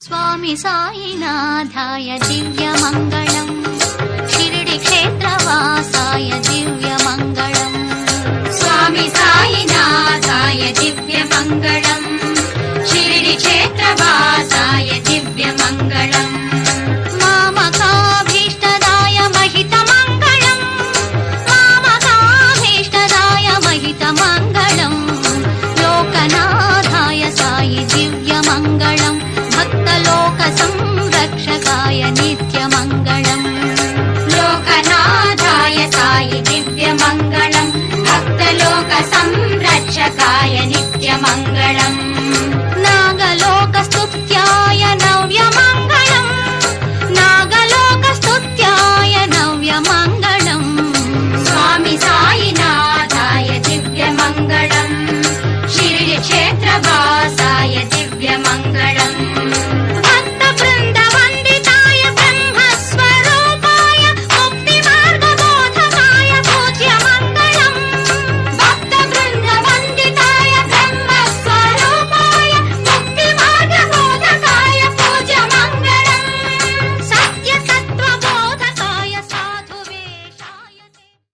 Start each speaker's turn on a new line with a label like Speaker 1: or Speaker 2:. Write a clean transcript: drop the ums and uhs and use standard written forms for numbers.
Speaker 1: Swami साईनाथाय दिव्यमङ्गलम् Shirdi क्षेत्रवासाय दिव्यमङ्गलम् Swami साईनाथाय दिव्यमङ्गलम् Shirdi क्षेत्रवासाय दिव्यमङ्गलम् मामकाभीष्टदाय महितमङ्गलम् मामकाभीष्टदाय महितमङ्गलम् लोकनाथाय Sai दिव्यमङ्गलम् भक्तलोक संरक्षकाय नित्यमङ्गलम् लोकनाथाय Sai दिव्यमङ्गलम् भक्तलोक संरक्षकाय नित्यमङ्गलम्